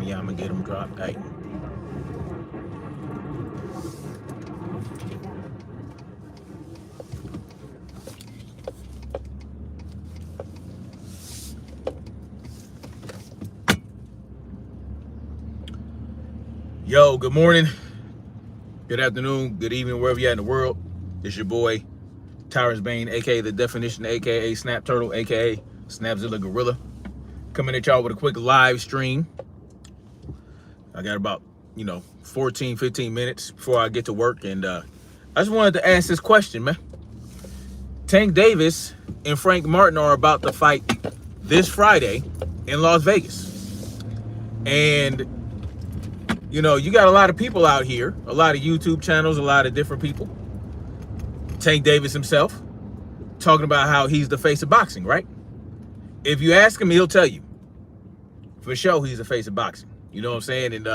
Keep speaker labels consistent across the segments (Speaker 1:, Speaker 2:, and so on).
Speaker 1: Yeah, I'm gonna get him dropped. Hey. Yo, good morning, good afternoon, good evening, wherever you're at in the world. It's your boy, Tyrus Bane, aka The Definition, aka Snap Turtle, aka Snapzilla Gorilla. Coming at y'all with a quick live stream. I got about, 14, 15 minutes before I get to work. And I just wanted to ask this question, man. Tank Davis and Frank Martin are about to fight this Friday in Las Vegas. And, you got a lot of people out here, a lot of YouTube channels, a lot of different people. Tank Davis himself talking about how he's the face of boxing, right? If you ask him, he'll tell you. For sure, he's the face of boxing. You know what I'm saying? And,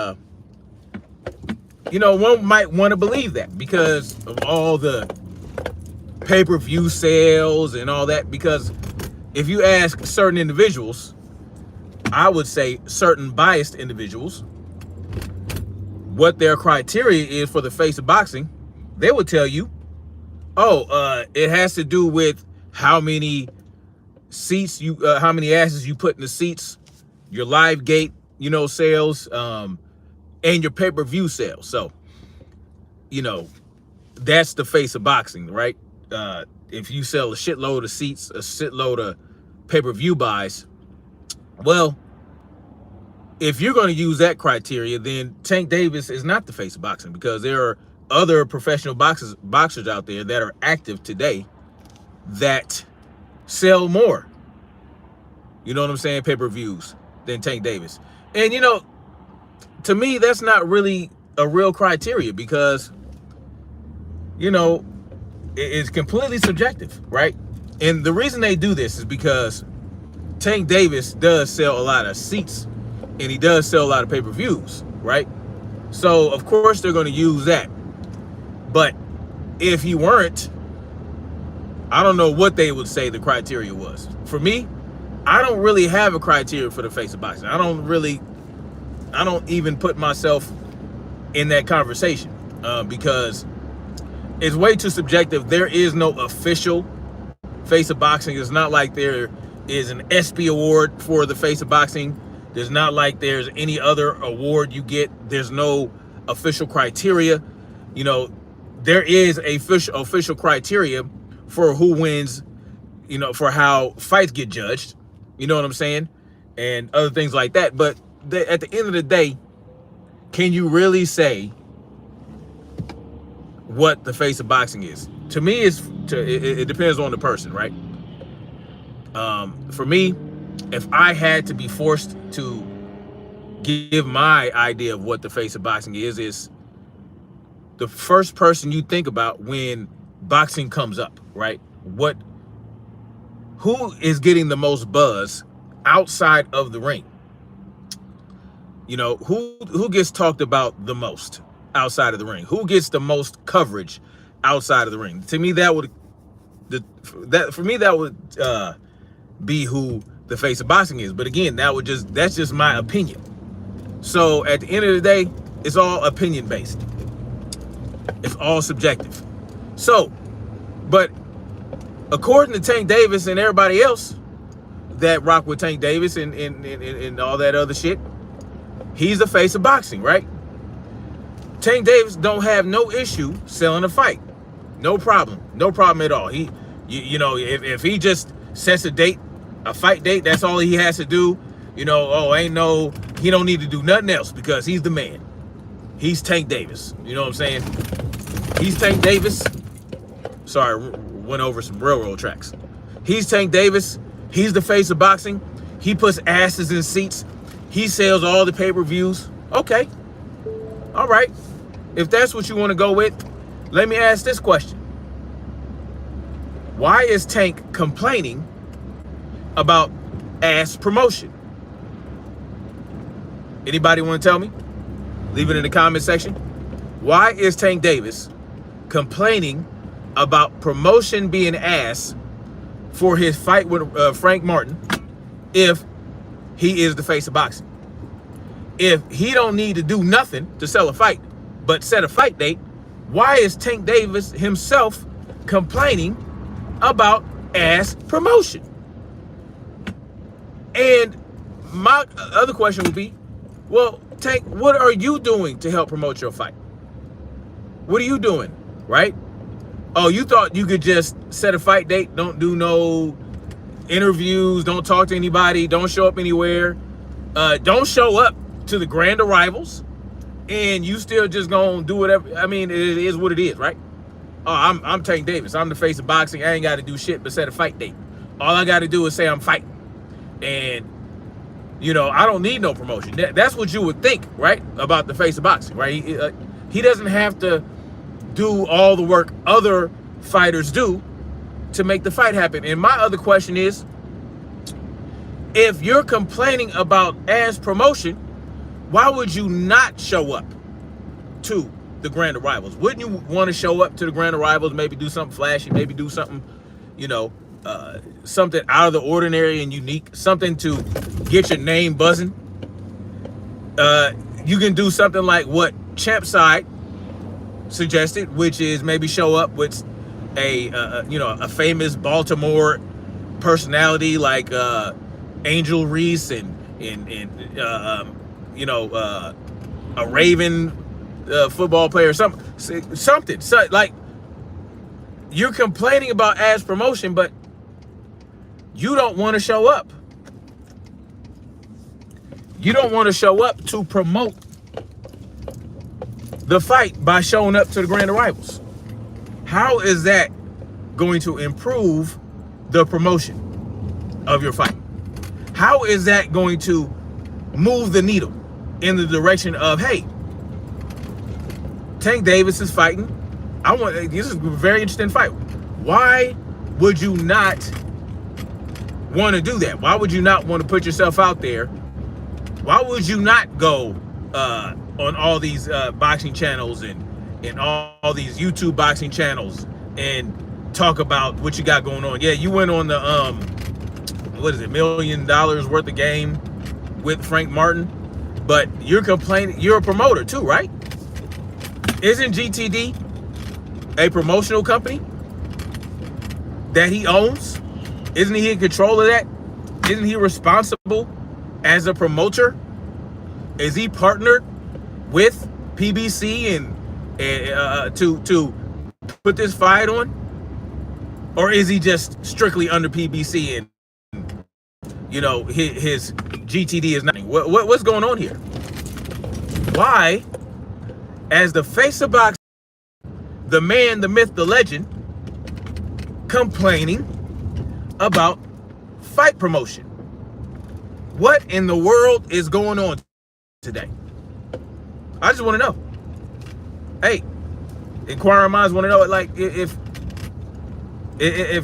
Speaker 1: one might want to believe that because of all the pay-per-view sales and all that. Because if you ask certain individuals, I would say certain biased individuals, what their criteria is for the face of boxing, they would tell you, it has to do with how many seats how many asses you put in the seats, your live gate, sales, and your pay-per-view sales. So, that's the face of boxing, right? If you sell a shitload of seats, a shitload of pay-per-view buys, well, if you're going to use that criteria, then Tank Davis is not the face of boxing, because there are other professional boxers out there that are active today that sell more, you know what I'm saying, pay-per-views than Tank Davis. And, to me, that's not really a real criteria because, it's completely subjective, right? And the reason they do this is because Tank Davis does sell a lot of seats and he does sell a lot of pay-per-views, right? So, of course, they're going to use that. But if he weren't, I don't know what they would say the criteria was. For me, I don't really have a criteria for the face of boxing. I don't even put myself in that conversation because it's way too subjective. There is no official face of boxing. It's not like there is an ESPY award for the face of boxing. There's not like there's any other award you get. There's no official criteria. There is a official criteria for who wins, for how fights get judged. You know what I'm saying? And other things like that. But at the end of the day, can you really say what the face of boxing is? To me, it depends on the person, right? For me, if I had to be forced to give my idea of what the face of boxing is the first person you think about when boxing comes up, right? Who is getting the most buzz outside of the ring? Who gets talked about the most outside of the ring? Who gets the most coverage outside of the ring? To me, that would be who the face of boxing is. But again, that's just my opinion. So at the end of the day, it's all opinion based. It's all subjective. So, but according to Tank Davis and everybody else that rock with Tank Davis and all that other shit, he's the face of boxing, right? Tank Davis don't have no issue selling a fight. No problem. No problem at all. If he just sets a fight date, that's all he has to do. He don't need to do nothing else because he's the man. He's Tank Davis. You know what I'm saying? He's Tank Davis. Sorry, went over some railroad tracks. He's Tank Davis. He's the face of boxing. He puts asses in seats. He sells all the pay-per-views. Okay. All right. If that's what you want to go with, let me ask this question. Why is Tank complaining about ass promotion? Anybody want to tell me? Leave it in the comment section. Why is Tank Davis complaining about promotion being ass for his fight with Frank Martin if he is the face of boxing? If he don't need to do nothing to sell a fight, but set a fight date, why is Tank Davis himself complaining about ass promotion? And my other question would be, well, Tank, what are you doing to help promote your fight? What are you doing, right? Oh, you thought you could just set a fight date, don't do no interviews, don't talk to anybody, don't show up anywhere, don't show up to the grand arrivals, and you still just gonna do whatever. I mean, it is what it is, right? Oh, I'm Tank Davis. I'm the face of boxing. I ain't got to do shit but set a fight date. All I got to do is say I'm fighting. And, you know, I don't need no promotion. That's what you would think, right? About the face of boxing, right? He doesn't have to do all the work other fighters do to make the fight happen. And my other question is, if you're complaining about ass promotion, why would you not show up to the grand arrivals? Wouldn't you want to show up to the grand arrivals, maybe do something flashy, maybe do something, you know, something out of the ordinary and unique, something to get your name buzzing? You can do something like what Champ Side suggested, which is maybe show up with a famous Baltimore personality like Angel Reese and a Raven football player, something. So, like, you're complaining about ass promotion, but you don't want to show up. You don't want to show up to promote the fight by showing up to the grand arrivals. How is that going to improve the promotion of your fight? How is that going to move the needle in the direction of, hey, Tank Davis is fighting. This is a very interesting fight. Why would you not want to do that? Why would you not want to put yourself out there? Why would you not go on all these boxing channels and all these YouTube boxing channels and talk about what you got going on? Yeah, you went on the $1 million worth of game with Frank Martin, but you're complaining. You're a promoter too, right? Isn't GTD a promotional company that he owns? Isn't he in control of that? Isn't he responsible as a promoter? Is he partnered with PBC and to put this fight on? Or is he just strictly under PBC and, you know, his GTD is nothing? What's going on here? Why, as the face of boxing, the man, the myth, the legend, complaining about fight promotion? What in the world is going on today? I just want to know. Hey, inquiring minds want to know. Like, if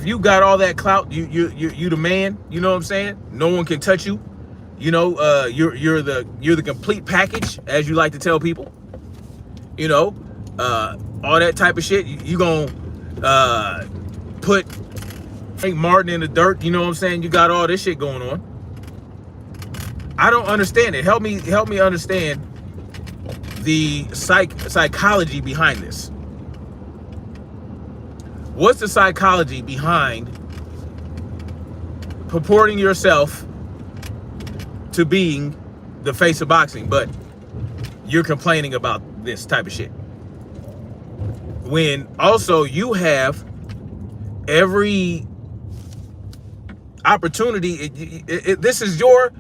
Speaker 1: you got all that clout, you the man. You know what I'm saying? No one can touch you. You know, you're the complete package, as you like to tell people. You know, all that type of shit. You gonna put Frank Martin in the dirt? You know what I'm saying? You got all this shit going on. I don't understand it. Help me understand the psychology behind this. What's the psychology behind purporting yourself to being the face of boxing, but you're complaining about this type of shit, when also you have every opportunity? This is your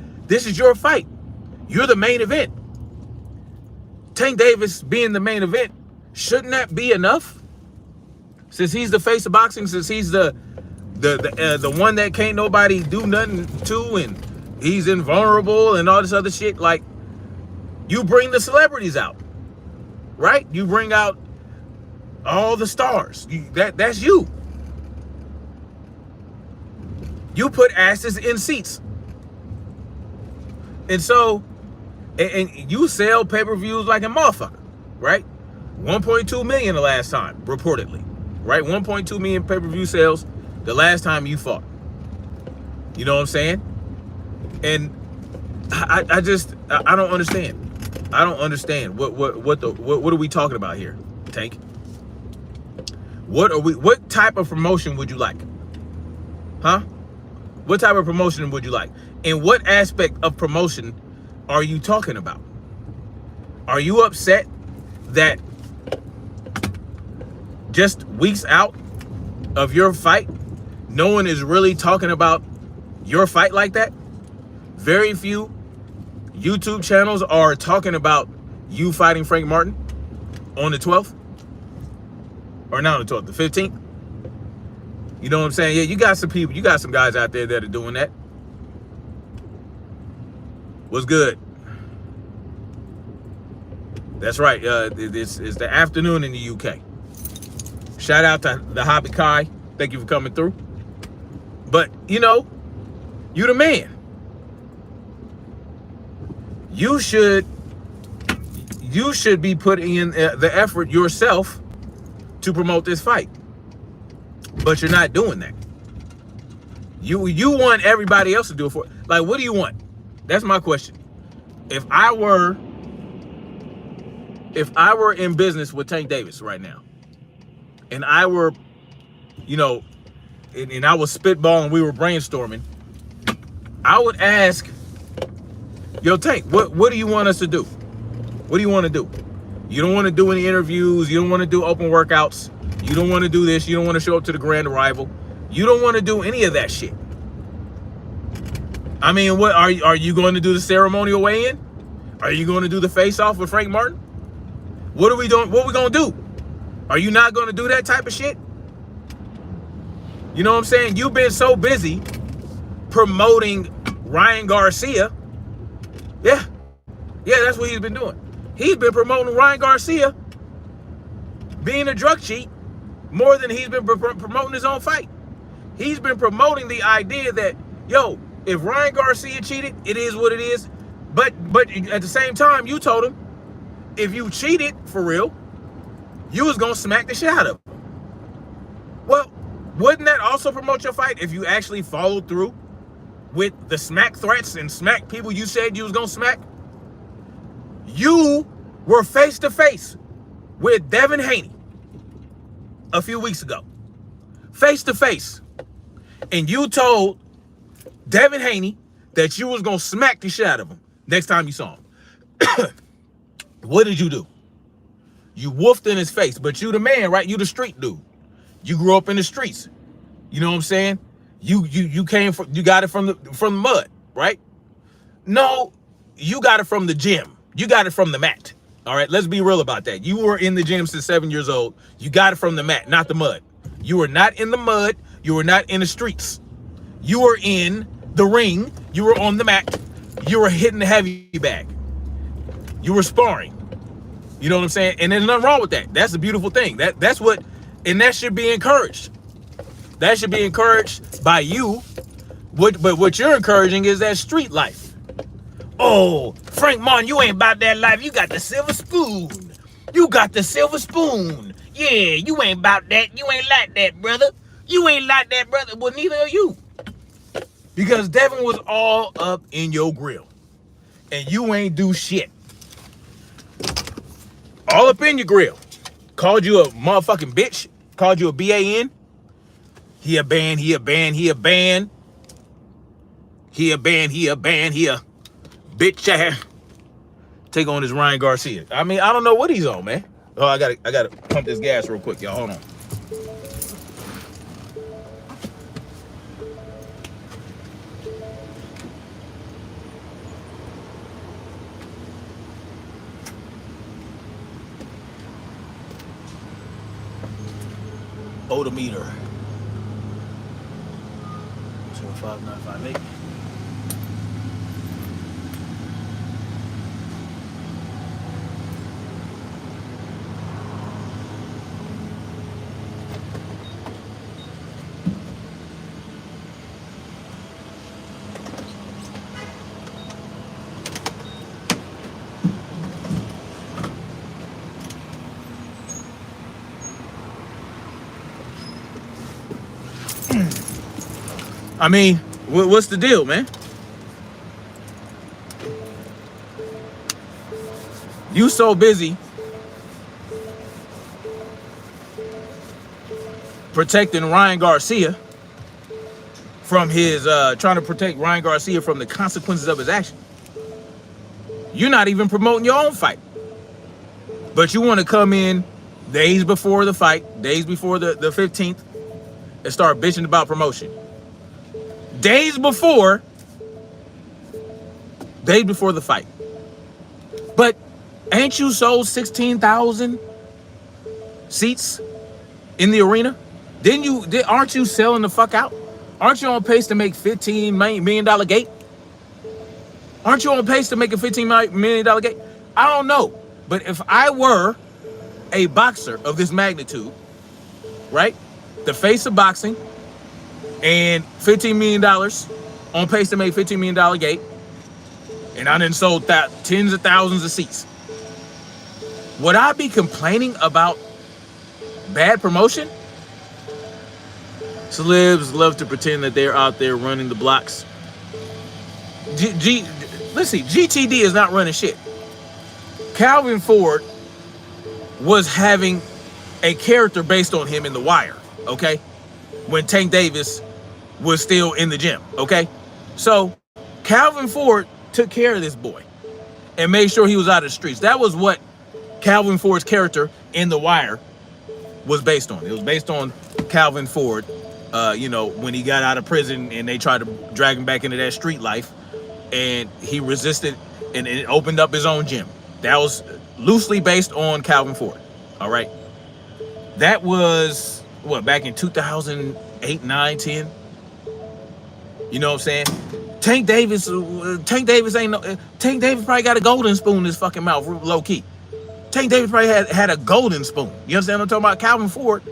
Speaker 1: fight. You're the main event. Tank Davis being the main event, shouldn't that be enough? Since he's the face of boxing, since he's the one that can't nobody do nothing to, and he's invulnerable and all this other shit. Like, you bring the celebrities out, right? You bring out all the stars. That's you. You put asses in seats. And so, and you sell pay-per-views like a motherfucker, right? 1.2 million the last time, reportedly, right? 1.2 million pay-per-view sales the last time you fought. You know what I'm saying? And I don't understand. I don't understand. What are we talking about here, Tank? What type of promotion would you like? Huh? What type of promotion would you like? And what aspect of promotion are you talking about? Are you upset that just weeks out of your fight, no one is really talking about your fight like that? Very few YouTube channels are talking about you fighting Frank Martin on the 12th. Or not on the 12th, the 15th. You know what I'm saying? Yeah, you got some people, you got some guys out there that are doing that. What's good? That's right. This is the afternoon in the UK. Shout out to the Hobby Kai. Thank you for coming through. But, you know, you the man. You should be putting in the effort yourself to promote this fight. But you're not doing that. You want everybody else to do it for. Like, what do you want? That's my question. If I were in business with Tank Davis right now, and I were, you know, and I was spitballing, we were brainstorming, I would ask, yo, Tank, what do you want us to do? What do you want to do? You don't want to do any interviews. You don't want to do open workouts. You don't want to do this. You don't want to show up to the grand arrival. You don't want to do any of that shit. I mean, what are you going to do the ceremonial weigh-in? Are you going to do the face-off with Frank Martin? What are we doing? What are we going to do? Are you not going to do that type of shit? You know what I'm saying? You've been so busy promoting Ryan Garcia. Yeah, that's what he's been doing. He's been promoting Ryan Garcia being a drug cheat more than he's been promoting his own fight. He's been promoting the idea that, yo, if Ryan Garcia cheated, it is what it is. But at the same time, you told him, if you cheated for real, you was gonna smack the shit out of him. Well, wouldn't that also promote your fight if you actually followed through with the smack threats and smack people you said you was gonna smack? You were face to face with Devin Haney a few weeks ago. Face to face. And you told Devin Haney that you was gonna smack the shit out of him next time you saw him. What did you do? You woofed in his face, but you the man, right? You the street dude. You grew up in the streets. You know what I'm saying? You got it from the mud, right? No, you got it from the gym. You got it from the mat. All right, let's be real about that. You were in the gym since 7 years old. You got it from the mat, not the mud. You were not in the mud. You were not in the streets. You were in the ring. You were on the mat. You were hitting the heavy bag. You were sparring. You know what I'm saying? And there's nothing wrong with that. That's a beautiful thing. That's what, and that should be encouraged. That should be encouraged by you. But what you're encouraging is that street life. Oh, Frank Martin, you ain't about that life. You got the silver spoon. You got the silver spoon. Yeah, you ain't about that. You ain't like that, brother. You ain't like that, brother. Well, neither are you. Because Devin was all up in your grill. And you ain't do shit. All up in your grill. Called you a motherfucking bitch. Called you a BAN. He a ban, he a ban, he a ban. He a ban, he a ban, he a bitch ass. Take on this Ryan Garcia. I mean, I don't know what he's on, man. Oh, I gotta pump this gas real quick, y'all. Hold on. Odometer. 25958. I mean, what's the deal, man? You so busy protecting Ryan Garcia from his trying to protect Ryan Garcia from the consequences of his action. You're not even promoting your own fight. But you want to come in days before the fight, days before the 15th, and start bitching about promotion. Days before the fight. But ain't you sold 16,000 seats in the arena? Aren't you selling the fuck out? Aren't you on pace to make $15 million gate? Aren't you on pace to make a $15 million gate? I don't know. But if I were a boxer of this magnitude, right? The face of boxing and $15 million on pace to make $15 million gate, and I done sold tens of thousands of seats, would I be complaining about bad promotion? Celebs love to pretend that they're out there running the blocks. Let's see, GTD is not running shit. Calvin Ford was having a character based on him in The Wire, okay? When Tank Davis was still in the gym, okay? So Calvin Ford took care of this boy and made sure he was out of the streets. That was what Calvin Ford's character in The Wire was based on. It was based on Calvin Ford, when he got out of prison and they tried to drag him back into that street life, and he resisted and it opened up his own gym. That was loosely based on Calvin Ford. All right. That was back in 2008, 9, 10. You know what I'm saying? Tank Davis probably got a golden spoon in his fucking mouth, low key. Tank Davis probably had a golden spoon. You understand what I'm talking about? Calvin Ford.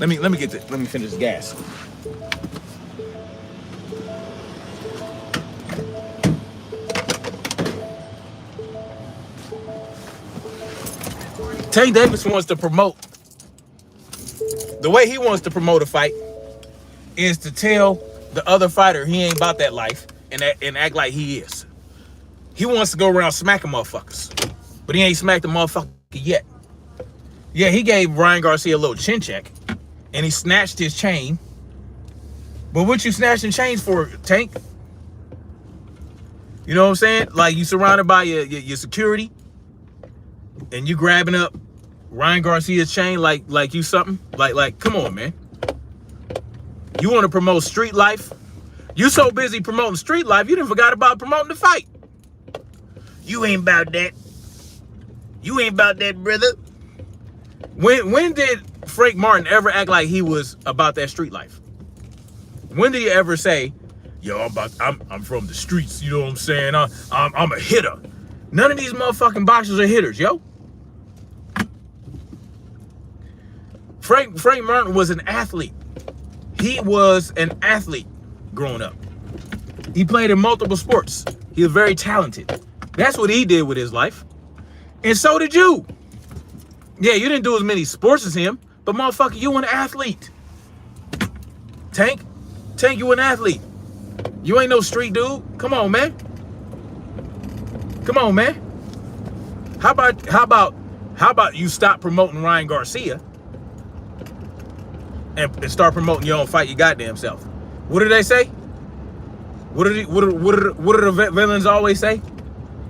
Speaker 1: Let me finish this gas. Tank Davis wants to promote. The way he wants to promote a fight is to tell the other fighter he ain't about that life and act like he is. He wants to go around smacking motherfuckers, but he ain't smacked a motherfucker yet. Yeah, he gave Ryan Garcia a little chin check, and he snatched his chain. But what you snatching chains for, Tank? You know what I'm saying? Like, you surrounded by your security, and you grabbing up Ryan Garcia's chain like you something? Like, come on, man. You want to promote street life? You so busy promoting street life, you done forgot about promoting the fight. You ain't about that. You ain't about that, brother. When did Frank Martin ever act like he was about that street life? When did he ever say, yo, I'm from the streets, you know what I'm saying? I'm a hitter. None of these motherfucking boxers are hitters, yo. Frank Martin was an athlete. He was an athlete growing up. He played in multiple sports. He was very talented. That's what he did with his life. And so did you. Yeah, you didn't do as many sports as him, but motherfucker, you an athlete. Tank, you an athlete. You ain't no street dude. Come on, man. Come on, man. How about you stop promoting Ryan Garcia and start promoting your own fight your goddamn self? What do they say? What do the villains always say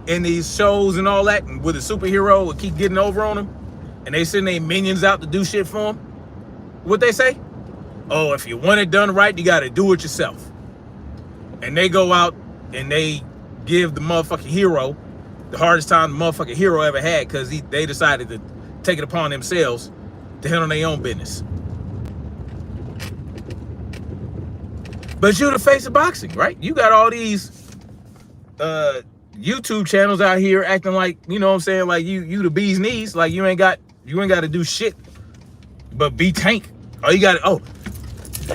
Speaker 1: in these shows and all that? And with a superhero would keep getting over on them, and they send their minions out to do shit for them. What they say? Oh, if you want it done right, you got to do it yourself. And they go out and they give the motherfucking hero the hardest time the motherfucking hero ever had, because they decided to take it upon themselves to handle their own business. But you're the face of boxing, right? You got all these YouTube channels out here acting like, you know what I'm saying, like you the bee's knees, like you ain't got to do shit but be Tank. Oh, you got to,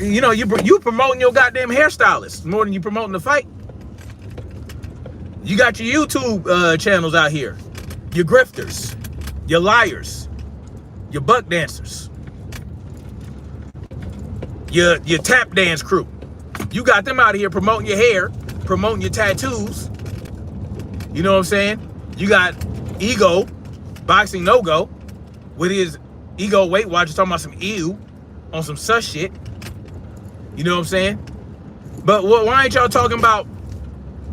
Speaker 1: you promoting your goddamn hairstylist more than you promoting the fight. You got your YouTube channels out here, your grifters, your liars, your buck dancers, your tap dance crew. You got them out of here promoting your hair, promoting your tattoos. You know what I'm saying? You got Ego, Boxing No Go, with his Ego Weight Watchers talking about some ew on some sus shit. You know what I'm saying? But why ain't y'all talking about,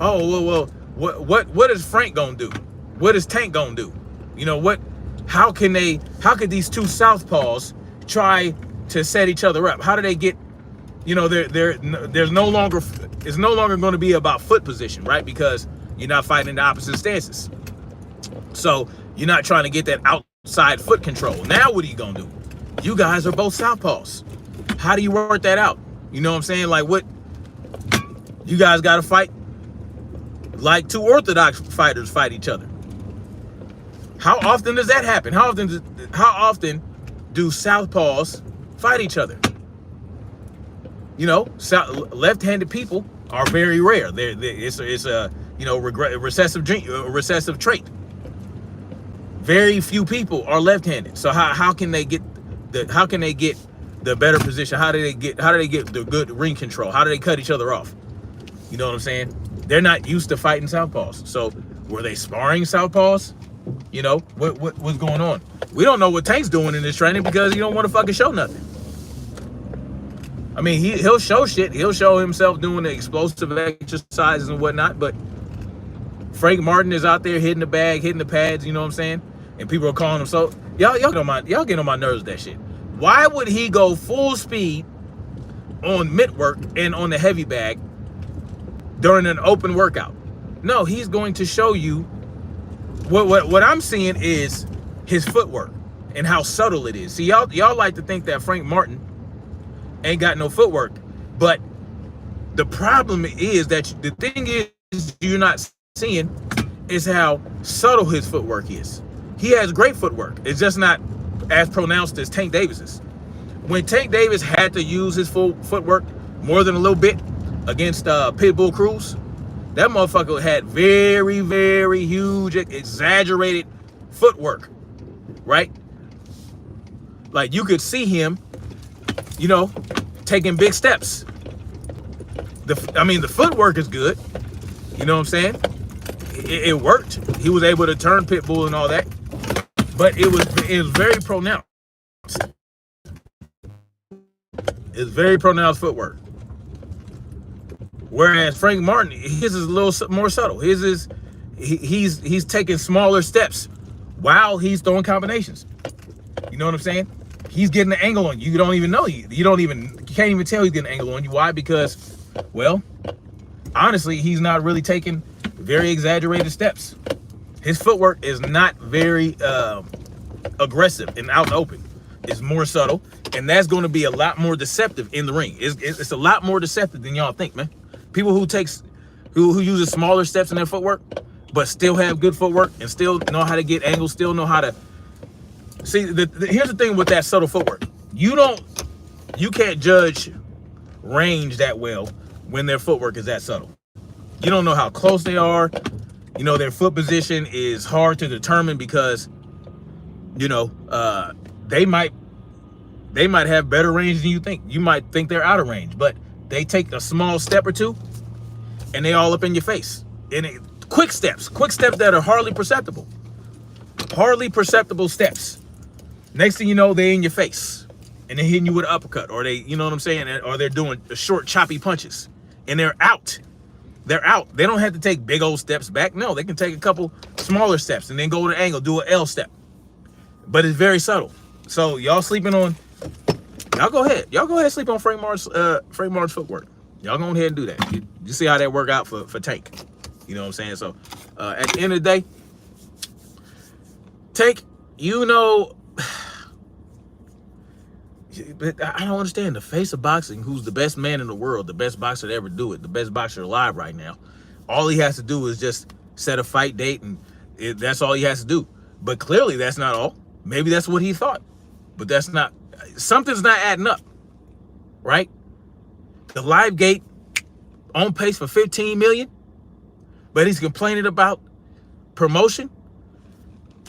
Speaker 1: oh, well, what is Frank gonna do? What is Tank gonna do? You know what? How could these two southpaws try to set each other up? How do they get, you know, it's no longer going to be about foot position, right? Because you're not fighting in the opposite stances. So you're not trying to get that outside foot control. Now what are you gonna do? You guys are both southpaws. How do you work that out? You know what I'm saying? Like, what? You guys got to fight like two orthodox fighters fight each other. How often does that happen? How often do southpaws fight each other? You know, left-handed people are very rare. It's a you know, recessive trait. Very few people are left-handed. So how can they get the better position? How do they get the good ring control? How do they cut each other off? You know what I'm saying? They're not used to fighting southpaws. So were they sparring southpaws? You know, what's going on? We don't know what Tank's doing in this training because he don't want to fucking show nothing. I mean, he'll show shit. He'll show himself doing the explosive exercises and whatnot, but Frank Martin is out there hitting the bag, hitting the pads, you know what I'm saying? And people are calling him, so y'all get on my nerves with that shit. Why would he go full speed on mitt work and on the heavy bag during an open workout? No, he's going to show you what I'm seeing is his footwork and how subtle it is. See, y'all like to think that Frank Martin ain't got no footwork, but the problem is that the thing is you're not seeing is how subtle his footwork is. He has great footwork. It's just not as pronounced as Tank Davis's. When Tank Davis had to use his full footwork more than a little bit against Pitbull Cruz, that motherfucker had very, very huge, exaggerated footwork, right? Like you could see him, you know, taking big steps. The footwork is good. You know what I'm saying? It worked. He was able to turn Pitbull and all that, but it was very pronounced. It's very pronounced footwork. Whereas Frank Martin, his is a little more subtle. His is he's taking smaller steps while he's throwing combinations. You know what I'm saying? He's getting the angle on you. You don't even know. You can't even tell he's getting an angle on you. Why? Because, well, honestly, he's not really taking very exaggerated steps. His footwork is not very aggressive and out and open. It's more subtle, and that's going to be a lot more deceptive in the ring. It's a lot more deceptive than y'all think, man. People who uses smaller steps in their footwork, but still have good footwork and still know how to get angles, still know how to see. Here's the thing with that subtle footwork: you can't judge range that well when their footwork is that subtle. You don't know how close they are. You know, their foot position is hard to determine because, you know, they might have better range than you think. You might think they're out of range, but they take a small step or two and they all up in your face. And quick steps that are hardly perceptible steps. Next thing you know, they're in your face and they're hitting you with an uppercut, or you know what I'm saying? Or they're doing short, choppy punches and they're out. They're out. They don't have to take big old steps back. No, they can take a couple smaller steps and then go to the angle, do an L step. But it's very subtle. So y'all sleeping on, y'all go ahead sleep on Frank Martin's footwork. Y'all go ahead and do that. You see how that work out for Tank. You know what I'm saying? So at the end of the day, Tank, you know, but I don't understand the face of boxing, who's the best man in the world, the best boxer to ever do it, the best boxer alive right now. All he has to do is just set a fight date, and that's all he has to do. But clearly that's not all. Maybe that's what he thought, but that's not. Something's not adding up, right? The live gate on pace for 15 million, but he's complaining about promotion.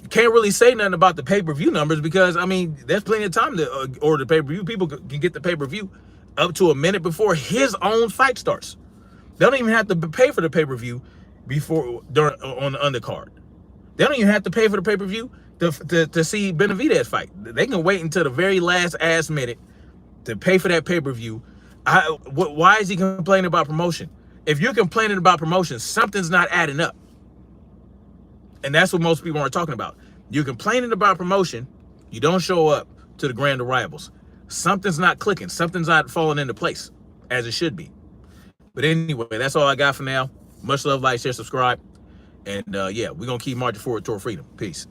Speaker 1: Can't really say nothing about the pay-per-view numbers because, I mean, there's plenty of time to order the pay-per-view. People can get the pay-per-view up to a minute before his own fight starts. They don't even have to pay for the pay-per-view on the undercard. They don't even have to pay for the pay-per-view to see Benavidez fight. They can wait until the very last minute to pay for that pay-per-view. Why is he complaining about promotion? If you're complaining about promotion, something's not adding up. And that's what most people aren't talking about. You're complaining about promotion, you don't show up to the grand arrivals. Something's not clicking. Something's not falling into place as it should be. But anyway, that's all I got for now. Much love, like, share, subscribe. And yeah, we're going to keep marching forward toward freedom. Peace.